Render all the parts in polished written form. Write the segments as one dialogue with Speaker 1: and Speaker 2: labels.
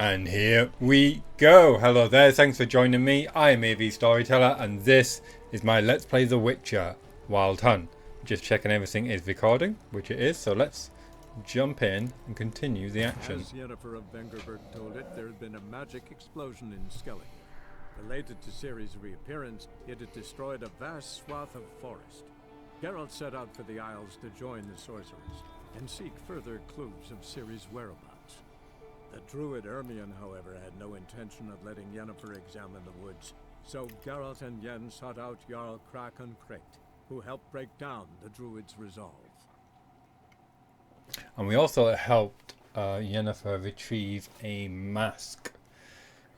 Speaker 1: And here we go. Hello there, thanks for joining me. I am Avstoryteller and this is my Let's Play The Witcher Wild Hunt. Just checking everything is recording, which it is, so let's jump in and continue the action.
Speaker 2: As Yennefer of Vengerberg told it, there had been a magic explosion in Skellige. Related to Ciri's reappearance, it had destroyed a vast swath of forest. Geralt set out for the Isles to join the sorcerers and seek further clues of Ciri's whereabouts. The druid Ermion, however, had no intention of letting Yennefer examine the woods, so Geralt and Yen sought out Jarl Krakon Krekt, who helped break down the druid's resolve.
Speaker 1: And we also helped Yennefer retrieve a mask.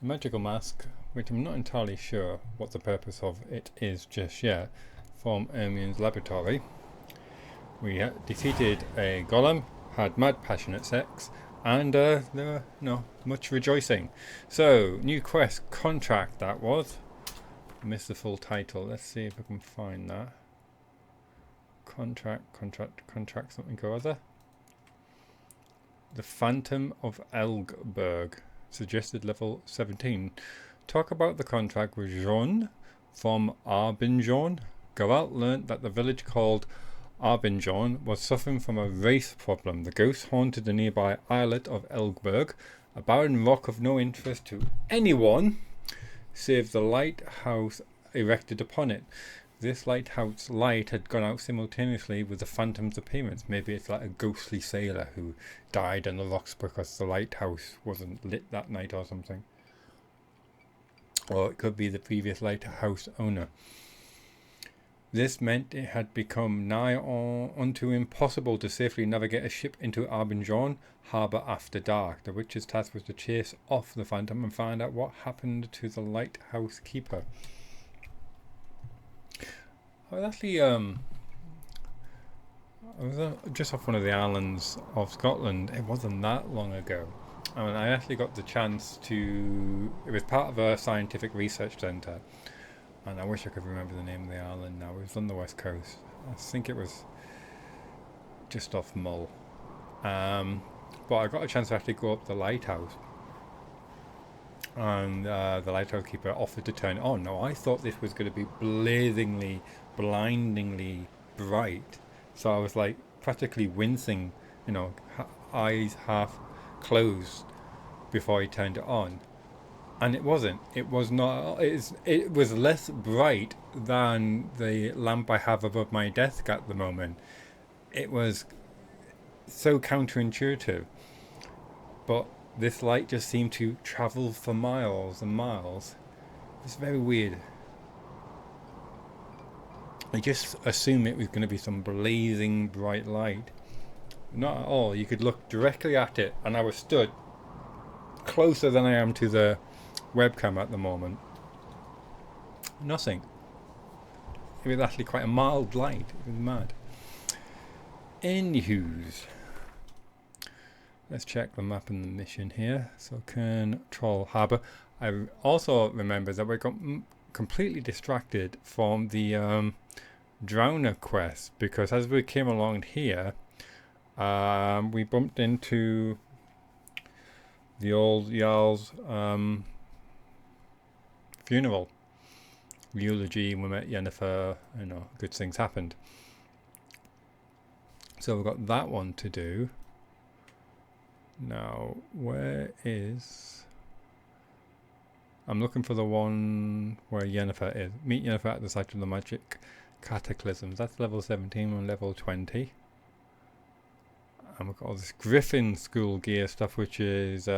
Speaker 1: A magical mask, which I'm not entirely sure what the purpose of it is just yet, from Ermion's laboratory. We defeated a golem, had mad passionate sex, and there were much rejoicing. So, new quest, contract that was. I missed the full title. Let's see if I can find that. Contract, something or other. The Phantom of Elgberg, suggested level 17. Talk about the contract with Jean from Arbinjon. Geralt learnt that the village called Arbinjon was suffering from a wraith problem. The ghost haunted the nearby islet of Elgberg, a barren rock of no interest to anyone save the lighthouse erected upon it. This lighthouse light had gone out simultaneously with the phantom's appearance. Maybe it's like a ghostly sailor who died on the rocks because the lighthouse wasn't lit that night or something. Or it could be the previous lighthouse owner. This meant it had become nigh unto impossible to safely navigate a ship into Arbinjon harbour after dark. The witch's task was to chase off the phantom and find out what happened to the lighthouse keeper. I was actually just off one of the islands of Scotland. It wasn't that long ago. I mean, I actually got the chance to. It was part of a scientific research centre. And I wish I could remember the name of the island now. It was on the west coast. I think it was just off Mull. But I got a chance to actually go up the lighthouse. And the lighthouse keeper offered to turn it on. Now, I thought this was going to be blindingly bright. So I was like practically wincing, eyes half closed before he turned it on. And it wasn't. It was not. It was less bright than the lamp I have above my desk at the moment. It was so counterintuitive. But this light just seemed to travel for miles and miles. It's very weird. I just assumed it was going to be some blazing bright light. Not at all. You could look directly at it, and I was stood closer than I am to the webcam at the moment. Nothing. It was actually quite a mild light. It was mad. Anywho's, let's check the map and the mission here. So Control Harbour. I also remember that we got completely distracted from the Drowner quest, because as we came along here, we bumped into the old Jarl's funeral eulogy. We met Yennefer, good things happened. So we've got that one to do. Now, where is... I'm looking for the one where Yennefer is. Meet Yennefer at the site of the magic cataclysms. That's level 17 and level 20. And we've got all this Griffin school gear stuff, which is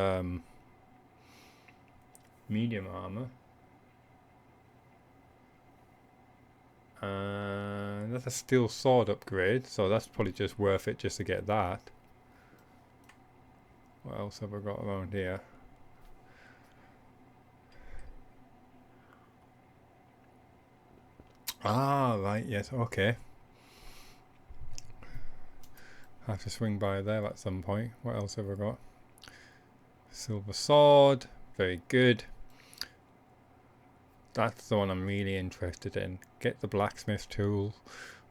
Speaker 1: medium armor. That's a steel sword upgrade, so that's probably just worth it just to get that. What else have I got around here? Ah, right, yes, okay. Have to swing by there at some point. What else have I got? Silver sword, very good. That's the one I'm really interested in. Get the blacksmith tool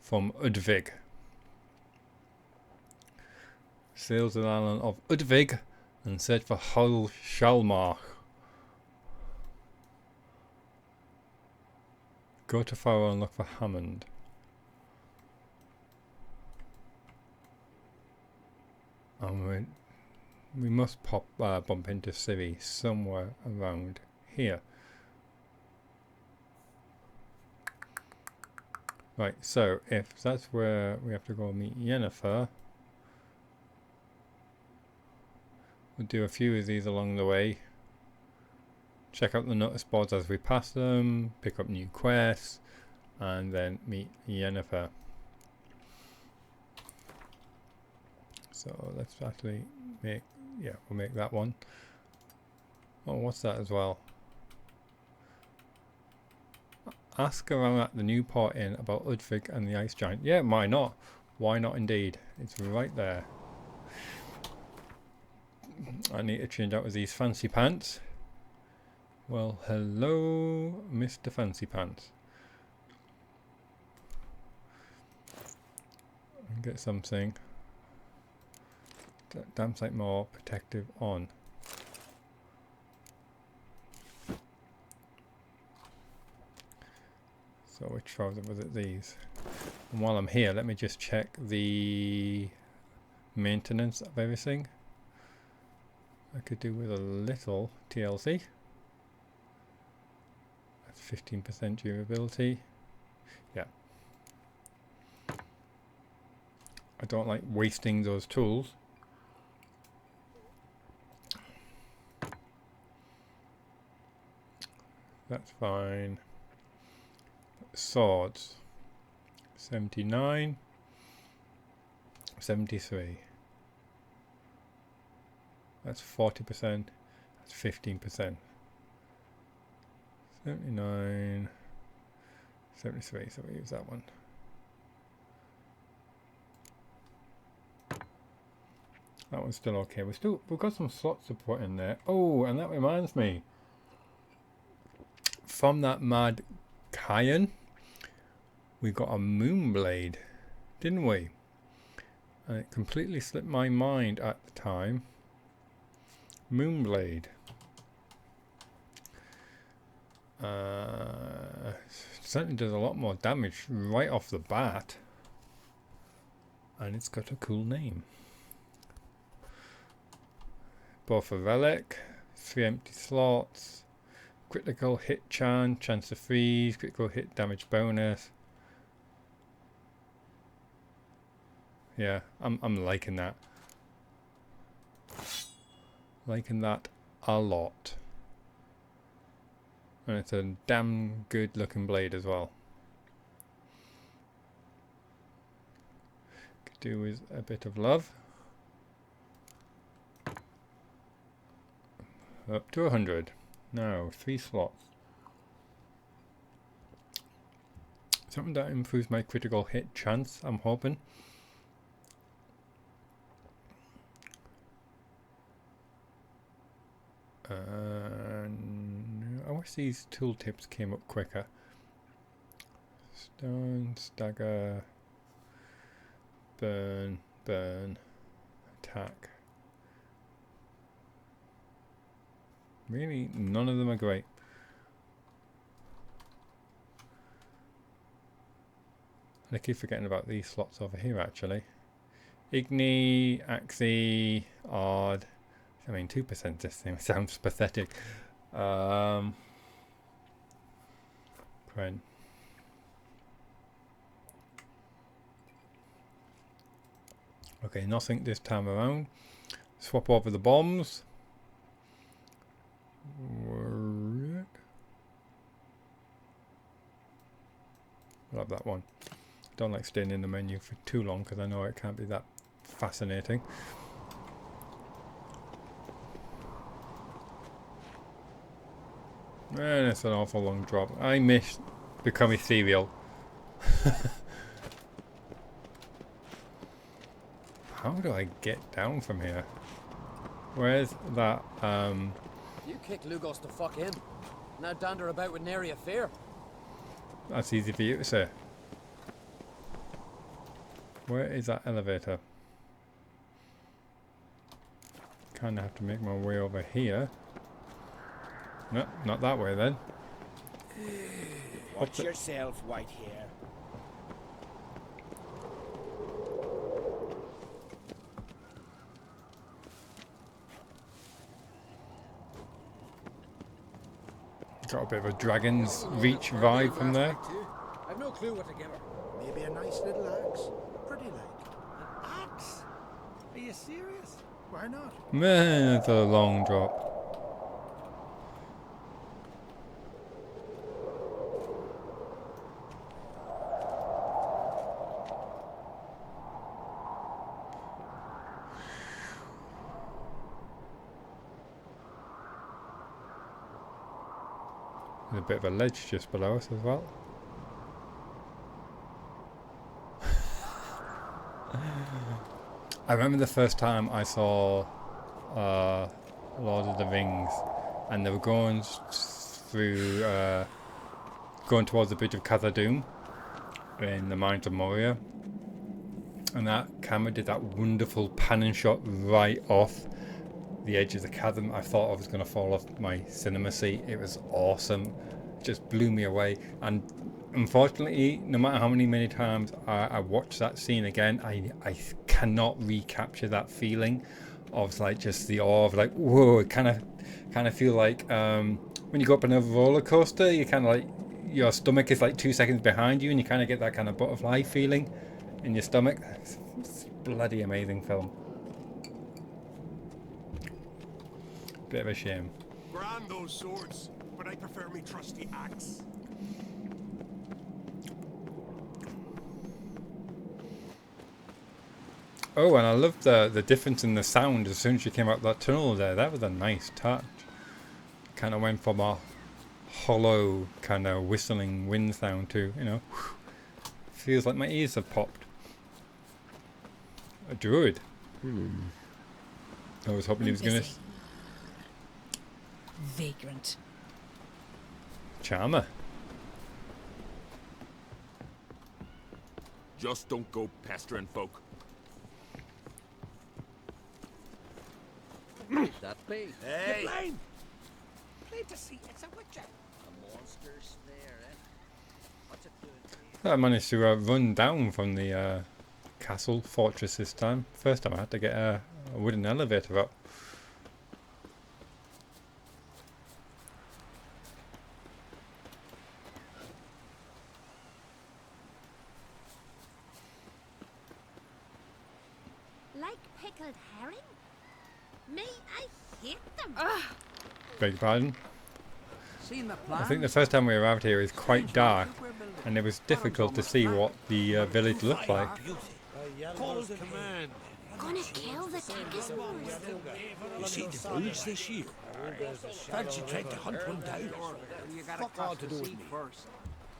Speaker 1: from Undvik. Sails the island of Undvik And search for Hull Shalmark. Go to Faro and look for Hammond. And we must bump into Ciri somewhere around here. Right, so if that's where we have to go meet Yennefer, we'll do a few of these along the way. Check out the notice boards as we pass them, pick up new quests, and then meet Yennefer. So let's actually make, yeah, we'll make that one. Oh, what's that as well? Ask around at the new port inn about Undvik and the ice giant. Yeah, why not? Why not indeed? It's right there. I need to change out with these fancy pants. Well, hello, Mr. Fancy Pants. Get something. Damn sight more protective on. So which trouser was it? These. And while I'm here, let me just check the maintenance of everything. I could do with a little TLC. That's 15% durability. Yeah. I don't like wasting those tools. That's fine. Swords. 79. 73. That's 40%. That's 15%. 79. 73. So we use that one. That one's still okay. We've got some slots to put in there. Oh, and that reminds me. From that mad Cayenne, we got a Moonblade, didn't we? And it completely slipped my mind at the time. Moonblade. Certainly does a lot more damage right off the bat. And it's got a cool name. Both a relic, 3 empty slots, critical hit chance to freeze, critical hit damage bonus. Yeah, I'm liking that. Liking that a lot. And it's a damn good looking blade as well. Could do with a bit of love. Up to 100. Now, 3 slots. Something that improves my critical hit chance, I'm hoping. I wish these tooltips came up quicker. Stone, stagger, burn, burn, attack. Really, none of them are great. I keep forgetting about these slots over here actually. Igni, Axie, Odd. I mean 2% this thing sounds pathetic. Pren. Okay, nothing this time around. Swap over the bombs. Love that one. Don't like staying in the menu for too long because I know it can't be that fascinating. And it's an awful long drop. I miss become ethereal. How do I get down from here? Where's that
Speaker 3: You kicked Lugos to fuck him. Now dander about with nary a fear.
Speaker 1: That's easy for you to say. Where is that elevator? kind of have to make my way over here. No, not that way then.
Speaker 4: Watch yourself, white hair.
Speaker 1: Got a bit of a Dragon's Reach vibe from there.
Speaker 3: I've no clue what to give her.
Speaker 4: Maybe a nice little axe. Pretty like.
Speaker 5: An axe? Are you serious?
Speaker 4: Why not?
Speaker 1: Man, it's a long drop. There's a bit of a ledge just below us as well. I remember the first time I saw Lord of the Rings, and they were going through, going towards the bridge of Khazad-dûm in the Mines of Moria, and that camera did that wonderful pan and shot right off the edge of the chasm. I thought I was going to fall off my cinema seat. It was awesome. It just blew me away. And unfortunately, no matter how many times I watch that scene again, I cannot recapture that feeling of like just the awe of like, whoa. It kind of feel like when you go up on a roller coaster, you kind of like, your stomach is like 2 seconds behind you, and you kind of get that kind of butterfly feeling in your stomach. It's a bloody amazing film. Bit of a shame.
Speaker 6: Grand those swords, but I prefer me trusty axe.
Speaker 1: Oh, and I love the difference in the sound as soon as you came out that tunnel there. That was a nice touch. Kind of went from a hollow kind of whistling wind sound to, you know, feels like my ears have popped. A druid. I was hoping he was going to...
Speaker 7: Vagrant.
Speaker 1: Charmer.
Speaker 6: Just don't go pestering folk.
Speaker 3: That be.
Speaker 4: Hey!
Speaker 5: Blind! Plain to see, it's a witcher.
Speaker 4: A monster's there, eh? What's it doing?
Speaker 1: I managed to run down from the castle fortress this time. First time I had to get a wooden elevator up.
Speaker 8: Like pickled herring? Me, I hate them.
Speaker 1: Beg your pardon.
Speaker 5: Seen the plan?
Speaker 1: I think the first time we arrived here is quite dark, and it was difficult to see what the village looked like.
Speaker 5: Hold command.
Speaker 8: Gonna kill the Tagus.
Speaker 4: You see the village this year? Fancy trying to hunt one down.
Speaker 5: You gotta
Speaker 4: Fuck all
Speaker 5: cross
Speaker 4: to
Speaker 5: the
Speaker 4: do with
Speaker 5: sea
Speaker 4: me.
Speaker 5: first.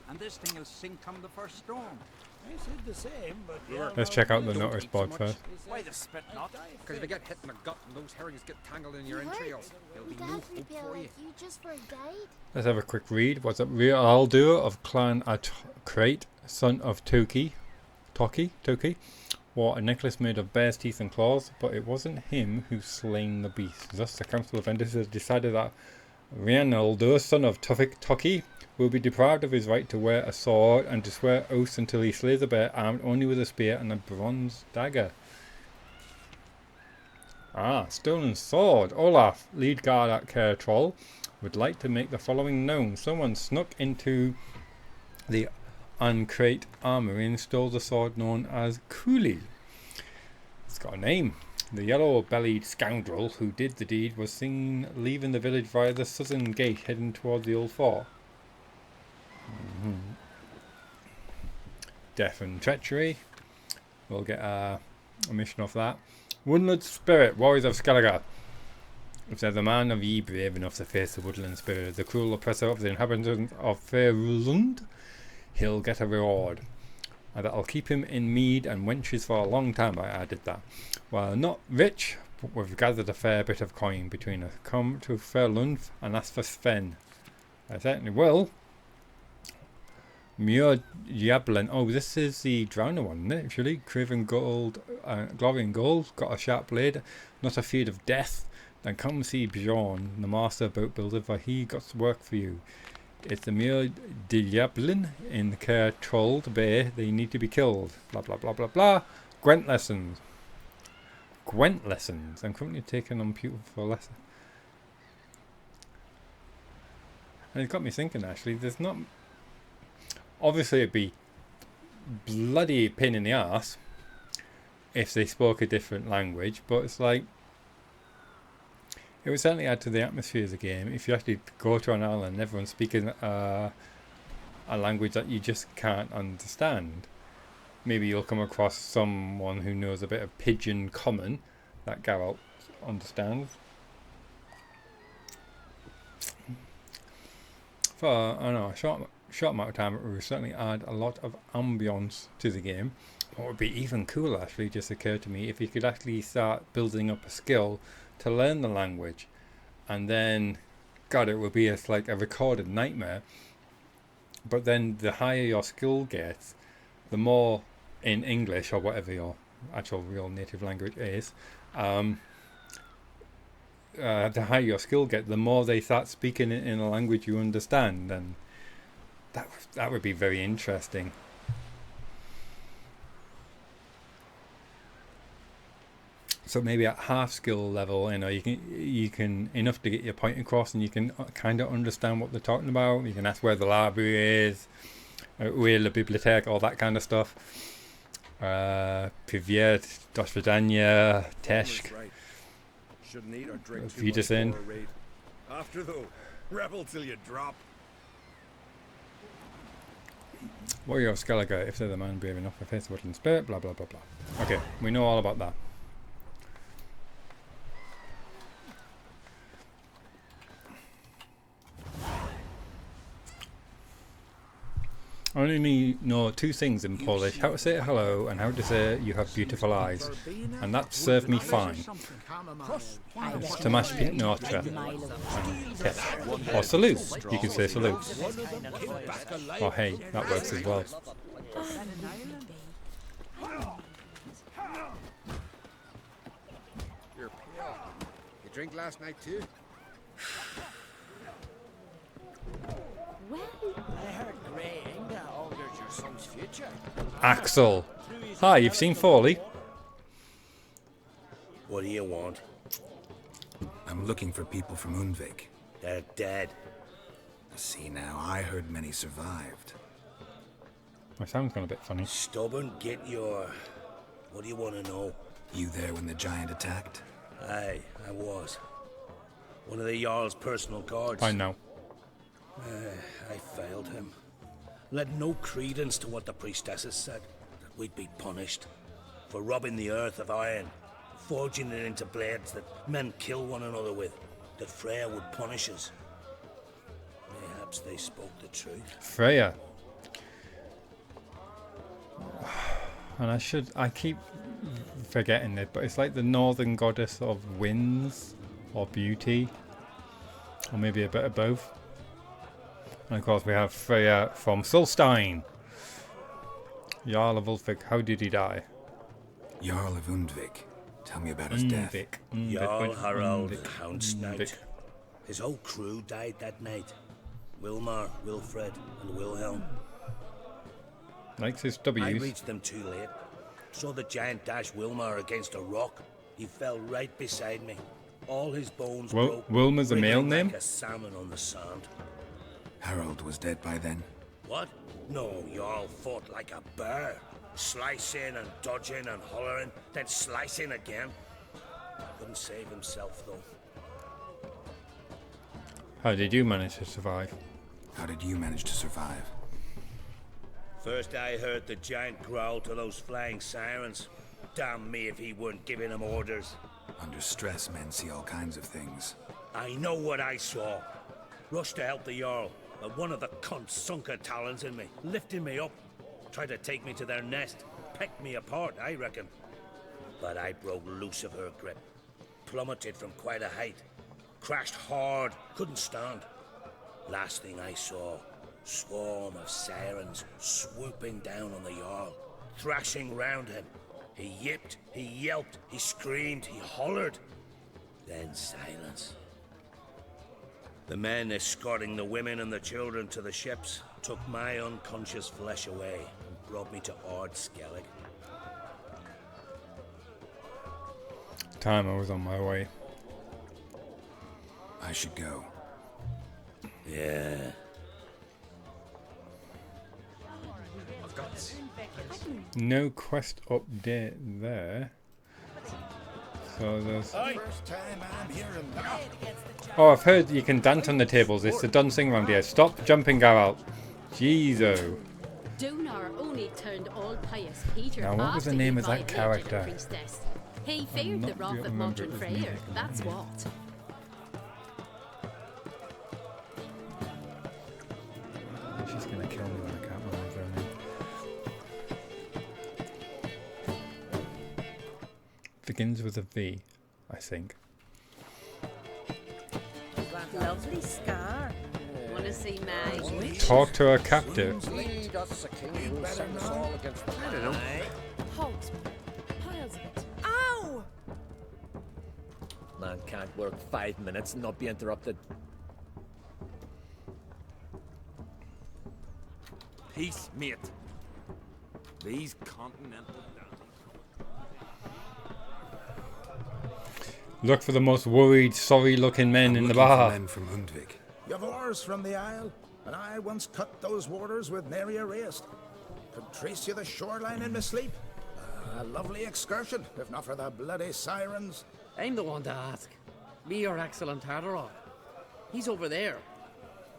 Speaker 5: And this thing will sink come the first storm.
Speaker 4: I said the same, but...
Speaker 1: Let's check out the notice board first.
Speaker 3: Why the spit not? Because if you get hit in the gut and those herrings get tangled in your entrails, there'll be
Speaker 8: We
Speaker 3: no
Speaker 8: got
Speaker 3: hope
Speaker 8: people
Speaker 3: for you.
Speaker 8: like you just for a guide.
Speaker 1: Let's have a quick read. Was it Realdur of Clan Crate, son of Toki, wore a necklace made of bear's teeth and claws, but it wasn't him who slain the beast. Thus, the Council of Enders has decided that Realdur, son of Toki, will be deprived of his right to wear a sword and to swear oaths until he slays a bear armed only with a spear and a bronze dagger. Ah, stolen sword. Olaf, lead guard at Care Troll, would like to make the following known. Someone snuck into the Uncrate armory and stole the sword known as Cooley. It's got a name. The yellow-bellied scoundrel who did the deed was seen leaving the village via the southern gate heading towards the old fort. Death and treachery. We'll get a mission off that. Woodland Spirit, Warriors of Skellige. If there's a man of ye brave enough to face the Woodland Spirit, the cruel oppressor of the inhabitants of Faerlund, he'll get a reward. And that'll keep him in mead and wenches for a long time. I added that. While not rich, but we've gathered a fair bit of coin between us. Come to Faerlund and ask for Sven. I certainly will. Muir Diablen. Oh, this is the Drowner one, isn't it? Actually, Craven Gold, Glory and Gold, got a sharp blade, not afeard of death. then come see Bjorn, the master boat builder, for he got work for you. It's the mere diablin in the care troll to bear. They need to be killed. Blah blah blah blah blah. Gwent lessons. Gwent lessons. I'm currently taking on beautiful lessons. And it got me thinking, actually, there's not... Obviously, it'd be bloody pain in the arse if they spoke a different language, but it's like... It would certainly add to the atmosphere of the game if you actually go to an island and everyone's speaking a language that you just can't understand. Maybe you'll come across someone who knows a bit of Pigeon Common that Geralt understands. For a short amount of time, it will certainly add a lot of ambience to the game. What would be even cooler, actually, just occurred to me, if you could actually start building up a skill to learn the language, and then, God, it would be like a recorded nightmare. But then the higher your skill gets, the more in English or whatever your actual real native language is, the higher your skill gets, the more they start speaking in a language you understand, and that would be very interesting. So maybe at half skill level, you can enough to get your point across, and you can kind of understand what they're talking about. You can ask where the library is, where the bibliothèque, all that kind of stuff. Privet, do svidania, Teshk,
Speaker 6: Shouldn't eat or drink too much
Speaker 1: Wiedersehen.
Speaker 6: before a raid. After though, rebel till you drop.
Speaker 1: Warrior of Skellige, if they're the man brave enough to face the woodland spirit, blah blah blah blah. Okay, we know all about that. I only know two things in Polish: how to say hello and how to say you have beautiful eyes, and that served me fine. Tomasz Piętnocha and Tef. Or salute, you can say salute. Or hey, that works as well.
Speaker 3: You're pale. You drink last night too?
Speaker 8: Well,
Speaker 4: I heard Grey Inga altered your son's future.
Speaker 1: Axel. Hi, you've seen Foley?
Speaker 7: What do you want?
Speaker 9: I'm looking for people from Undvik.
Speaker 7: They're dead.
Speaker 9: See now, I heard many survived.
Speaker 1: My sound's gone a bit funny.
Speaker 7: Stubborn, get your... What do you want to know?
Speaker 9: You there when the giant attacked?
Speaker 7: Aye, I was. One of the Jarl's personal guards.
Speaker 1: Fine now.
Speaker 7: I failed him. Led no credence to what the priestesses said, that we'd be punished for robbing the earth of iron, forging it into blades that men kill one another with, that Freya would punish us. Perhaps they spoke the truth.
Speaker 1: Freya. And I keep forgetting it, but it's like the northern goddess of winds or beauty, or maybe a bit of both. And of course we have Freya from Solstein. Jarl of Undvik, how did he die?
Speaker 9: Jarl of Undvik. Tell me about his death.
Speaker 7: Jarl Harald Houndsnight.
Speaker 1: Undvik.
Speaker 7: His whole crew died that night. Wilmar, Wilfred, and Wilhelm.
Speaker 1: Likes his
Speaker 7: I
Speaker 1: W's.
Speaker 7: reached them too late. Saw the giant dash Wilmar against a rock. He fell right beside me. All his bones broke.
Speaker 1: Wilmar's a male
Speaker 7: wriggling
Speaker 1: name?
Speaker 7: like a salmon on the sand.
Speaker 9: Harold was dead by then.
Speaker 7: What? No, Jarl fought like a bear. Slicing and dodging and hollering, then slicing again. Couldn't save himself, though.
Speaker 1: How did you manage to survive?
Speaker 9: How did you manage to survive?
Speaker 7: First I heard the giant growl to those flying sirens. Damn me if he weren't giving them orders.
Speaker 9: Under stress, men see all kinds of things.
Speaker 7: I know what I saw. Rushed to help the Jarl, but one of the cunts sunk her talons in me, lifting me up. Tried to take me to their nest. Pecked me apart, I reckon. But I broke loose of her grip. Plummeted from quite a height. Crashed hard, couldn't stand. Last thing I saw, swarm of sirens swooping down on the Jarl, thrashing round him. He yipped, he yelped, he screamed, he hollered. Then silence. The men escorting the women and the children to the ships took my unconscious flesh away and brought me to Ord Skellig.
Speaker 1: Time I was on my way.
Speaker 9: I should go.
Speaker 7: Yeah.
Speaker 1: No quest update there. So there's...
Speaker 9: First time I'm hearing that.
Speaker 1: Oh, I've heard you can dance on the tables. It's the done thing around here. Stop jumping, Geralt. Jeezo.
Speaker 10: Donar only turned all pious Peter.
Speaker 1: Now, what was the
Speaker 10: after
Speaker 1: name
Speaker 10: he
Speaker 1: of that
Speaker 10: violated
Speaker 1: character?
Speaker 10: a priestess. He feared the wrath of Modron Freyr, that's what.
Speaker 1: She's gonna kill me when I can't remember her name. Begins with a V, I think.
Speaker 8: Lovely scar.
Speaker 10: Wanna see my
Speaker 1: Talk to her captive.
Speaker 3: That's the king who sent us all against the I don't know.
Speaker 8: Halt. Piles of it. Ow!
Speaker 3: Man can't work 5 minutes and not be interrupted.
Speaker 6: Peace, mate. These continental
Speaker 1: Look for the most worried, sorry-looking men in the bar.
Speaker 9: Men from Undvik.
Speaker 11: You've oars from the Isle, and I once cut those waters with nary a rest. Could trace you the shoreline in my sleep. A lovely excursion, if not for the bloody sirens.
Speaker 3: I'm the one to ask. Me, your excellent Tardarok. He's over there.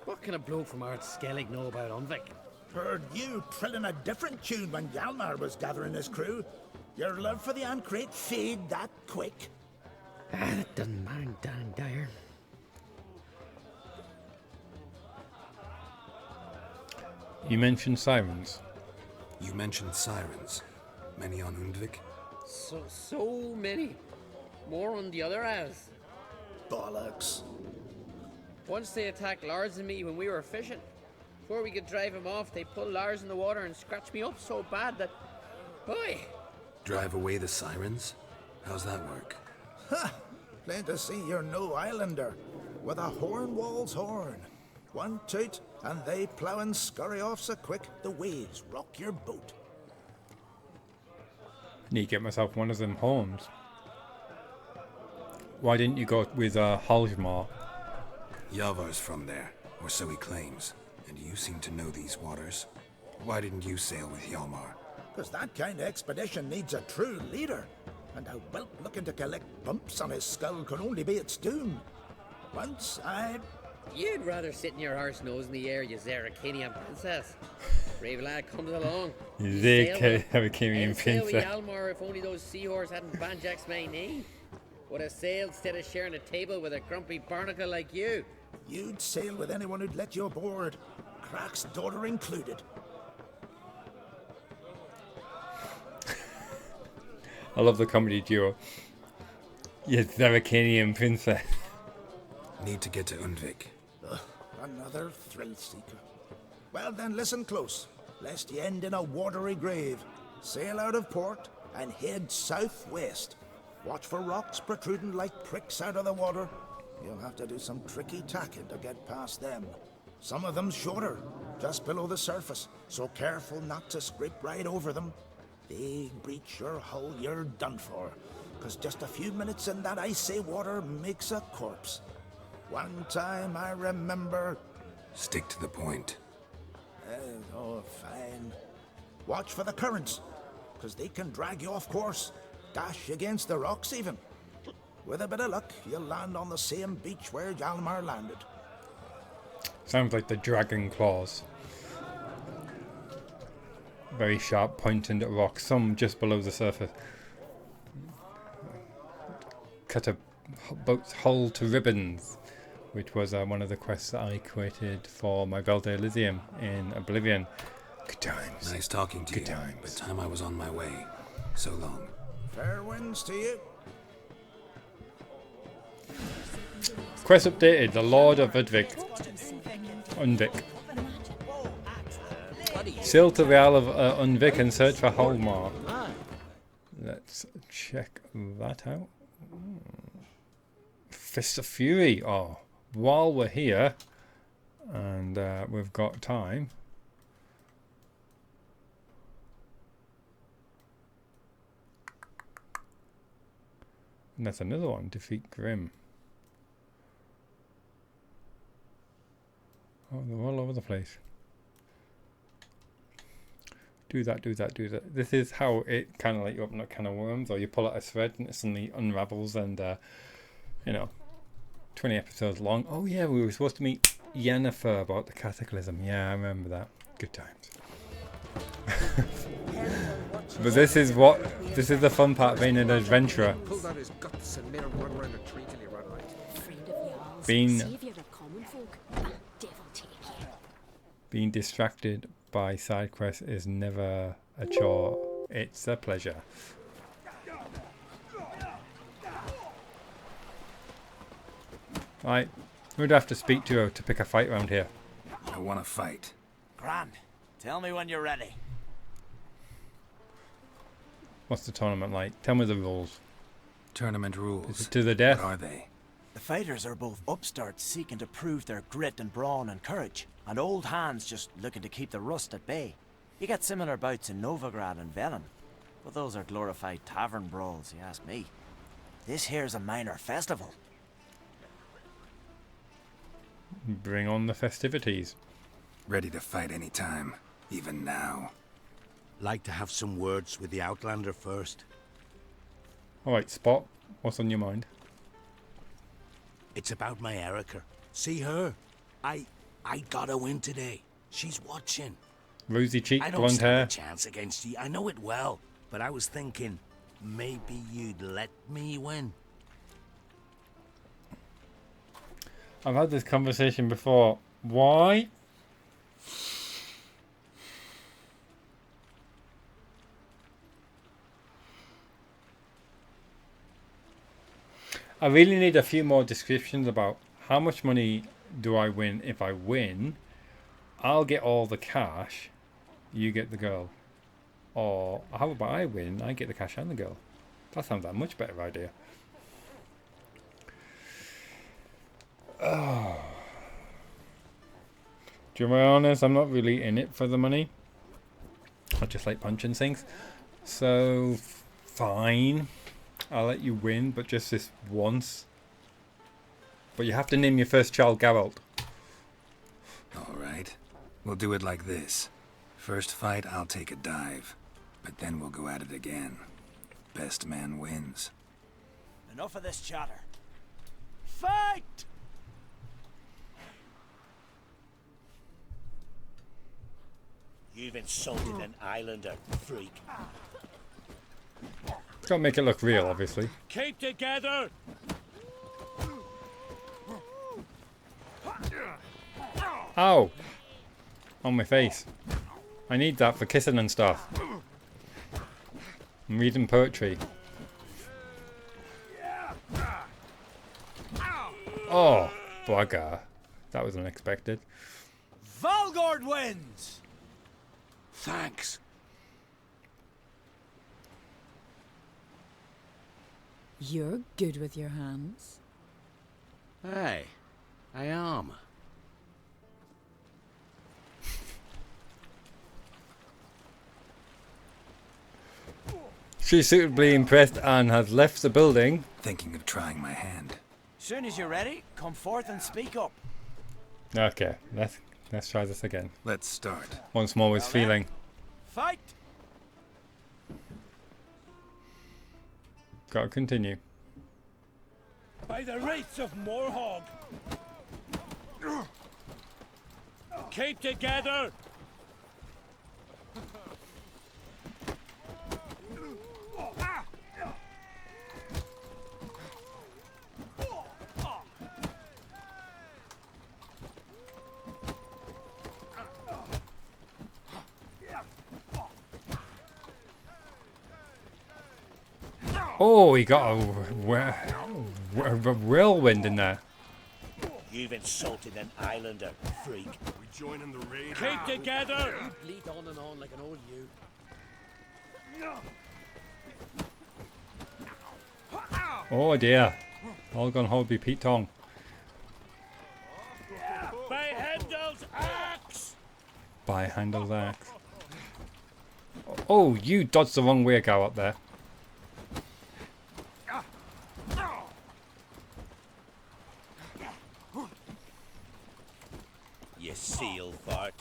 Speaker 3: What can a bloke from Ard Skellig know about Undvik?
Speaker 11: Heard you trilling a different tune when Hjalmar was gathering his crew. Your love for the Ancrate fade that quick.
Speaker 3: That doesn't mind Dan Dyer.
Speaker 1: You mentioned sirens.
Speaker 9: You mentioned sirens. Many on Undvik?
Speaker 3: So many. More on the other as.
Speaker 11: Bollocks.
Speaker 3: Once they attacked Lars and me when we were fishing. Before we could drive him off, they pulled Lars in the water and scratched me up so bad that... Boy!
Speaker 9: Drive away the sirens? How's that work?
Speaker 11: Ha! Plain to see you're no islander. With a horn wall's horn. One toot, and they plough and scurry off so quick, the waves rock your boat.
Speaker 1: Need to get myself one of them horns. Why didn't you go with Hjalmar?
Speaker 9: Yavar's from there, or so he claims. And you seem to know these waters. Why didn't you sail with Hjalmar?
Speaker 11: Because that kind of expedition needs a true leader. And a whelp looking to collect bumps on his skull can only be its doom. Once I...
Speaker 3: You'd rather sit in your horse nose in the air, you Zeracanian princess. Brave lad comes along.
Speaker 1: Zeracanian
Speaker 3: Sail with
Speaker 1: princess.
Speaker 3: Hjalmar if only those seahorses hadn't banjaxed my knee. Would have sailed instead of sharing a table with a grumpy barnacle like you.
Speaker 11: You'd sail with anyone who'd let you aboard. Crack's daughter included.
Speaker 1: I love the comedy duo. Yes, Zeracanian princess.
Speaker 9: Need to get to Undvik.
Speaker 11: Ugh, another thrill seeker. Well then, listen close, lest you end in a watery grave. Sail out of port and head southwest. Watch for rocks protruding like pricks out of the water. You'll have to do some tricky tacking to get past them. Some of them's shorter, just below the surface, so careful not to scrape right over them. They breach your hull, you're done for. 'Cause just a few minutes in that icy water makes a corpse. One time I remember...
Speaker 9: Stick to the point.
Speaker 11: Oh, fine. Watch for the currents, 'cause they can drag you off course. Dash against the rocks even. With a bit of luck, you'll land on the same beach where Hjalmar landed.
Speaker 1: Sounds like the dragon claws. Very sharp, pointing at rocks, some just below the surface. Cut a boat's hull to ribbons, which was one of the quests that I created for my Belde Elysium in Oblivion. Good times.
Speaker 9: Nice talking to
Speaker 1: Good
Speaker 9: you.
Speaker 1: times.
Speaker 9: But time I was on my way. So long.
Speaker 11: Fair winds to you.
Speaker 1: Quest updated, the Lord of Undvik. Sail to the Isle of Undvik and search for Let's check that out. Fists of Fury. Oh, while we're here, and we've got time. And that's another one. Defeat Grim. Oh, they're all over the place. Do that, do that, do that. This is how it kind of like you open a can of worms, or you pull out a thread and it suddenly unravels, and you know, 20 episodes long. Oh yeah, we were supposed to meet Yennefer about the Cataclysm. Yeah, I remember that. Good times. But this is the fun part of being an adventurer.
Speaker 12: Pulled out his guts and made him run around a tree till he ran right.
Speaker 1: Being distracted by side quests is never a chore. It's a pleasure. Right, who'd I have to speak to pick a fight around here?
Speaker 9: I want to fight.
Speaker 13: Grand. Tell me when you're ready.
Speaker 1: What's the tournament like? Tell me the rules.
Speaker 9: Tournament rules.
Speaker 1: Is it to the death?
Speaker 9: What are they?
Speaker 13: The fighters are both upstarts seeking to prove their grit and brawn and courage, and old hands just looking to keep the rust at bay. You get similar bouts in Novigrad and Velen, but those are glorified tavern brawls, you ask me. This here's a minor festival.
Speaker 1: Bring on the festivities.
Speaker 9: Ready to fight any time, even now.
Speaker 4: Like to have some words with the Outlander first.
Speaker 1: Alright, Spot, what's on your mind?
Speaker 4: It's about my Erica. See her? I gotta win today. She's watching.
Speaker 1: Rosy cheek,
Speaker 4: I don't
Speaker 1: blonde
Speaker 4: stand
Speaker 1: hair.
Speaker 4: a chance against you. I know it well, but I was thinking maybe you'd let me win.
Speaker 1: I've had this conversation before. Why? I really need a few more descriptions about how much money do I win if I win. I'll get all the cash, you get the girl. Or how about I win, I get the cash and the girl. That sounds like a much better idea. Oh. To be honest, I'm not really in it for the money. I just like punching things. So, fine. I'll let you win, but just this once. But you have to name your first child Geralt.
Speaker 9: Alright. We'll do it like this. First fight, I'll take a dive. But then we'll go at it again. Best man wins.
Speaker 13: Enough of this chatter. Fight!
Speaker 7: You've insulted an islander, freak.
Speaker 1: Gotta make it look real, obviously.
Speaker 7: Keep together!
Speaker 1: Ow! On my face. I need that for kissing and stuff. I'm reading poetry. Oh, bugger. That was unexpected.
Speaker 13: Valgord wins!
Speaker 4: Thanks.
Speaker 14: You're good with your hands.
Speaker 4: Hey, I am.
Speaker 1: She's suitably impressed and has left the building.
Speaker 9: Thinking of trying my hand.
Speaker 13: Soon as you're ready, come forth and speak up.
Speaker 1: Okay, let's try this again.
Speaker 9: Let's start.
Speaker 1: Once more with feeling.
Speaker 13: Fight!
Speaker 1: Gotta continue.
Speaker 7: By the rates of Morhog! Keep together!
Speaker 1: Oh, he got a whirlwind in there.
Speaker 7: You've insulted an islander, freak.
Speaker 6: We joining the raid?
Speaker 7: Keep together!
Speaker 3: You bleat on and on like an old ewe.
Speaker 1: Oh dear. All gone Holby Pete Tong.
Speaker 7: By Handel's axe!
Speaker 1: By Handel's axe. Oh, you dodged the wrong way, go up there.
Speaker 7: You seal fart.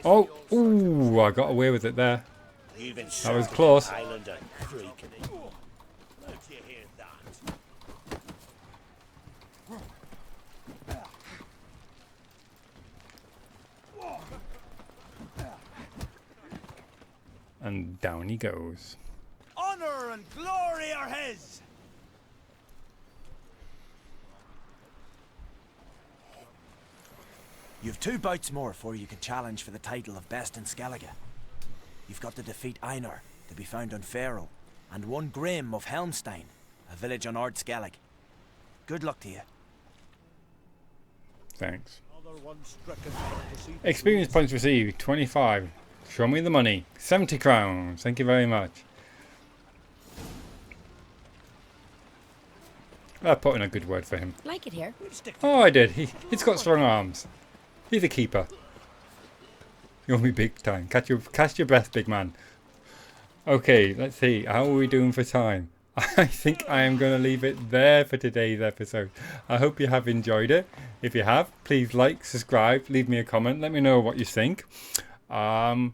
Speaker 1: Oh, ooh, I got away with it there. That was close.
Speaker 7: Islander creaking it. Don't you hear that?
Speaker 1: And down he goes.
Speaker 13: Honor and glory are his! You've 2 bouts more before you can challenge for the title of Best in Skellige. You've got to defeat Einar, to be found on Faroe, and 1 Grim of Helmstein, a village on Ard Skellig. Good luck to you.
Speaker 1: Thanks. Experience points received, 25. Show me the money. 70 crowns. Thank you very much. I put in a good word for him.
Speaker 10: Like it here.
Speaker 1: Oh, I did. He's got strong arms. He's a keeper. You'll be big time. Catch your breath, big man. Okay, let's see. How are we doing for time? I think I am going to leave it there for today's episode. I hope you have enjoyed it. If you have, please like, subscribe, leave me a comment. Let me know what you think. I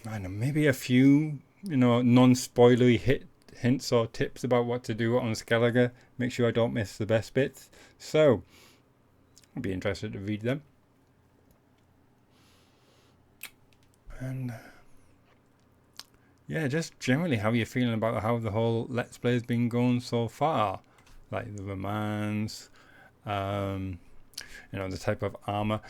Speaker 1: don't know, maybe a few, non-spoilery hints or tips about what to do on Skellige. Make sure I don't miss the best bits. So, I'll be interested to read them. And yeah, just generally how you're feeling about how the whole Let's Play has been going so far. Like the romance, the type of armor.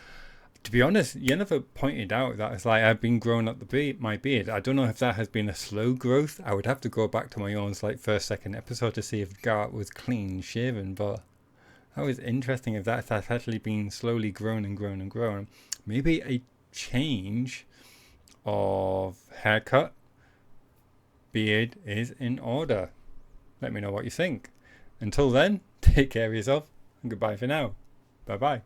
Speaker 1: To be honest, you never pointed out that it's like I've been growing up my beard. I don't know if that has been a slow growth. I would have to go back to my own second episode to see if Geralt was clean shaven, but that was interesting if that has actually been slowly grown and grown and grown. Maybe a change of haircut, beard is in order. Let me know what you think. Until then, take care of yourself and goodbye for now. Bye bye.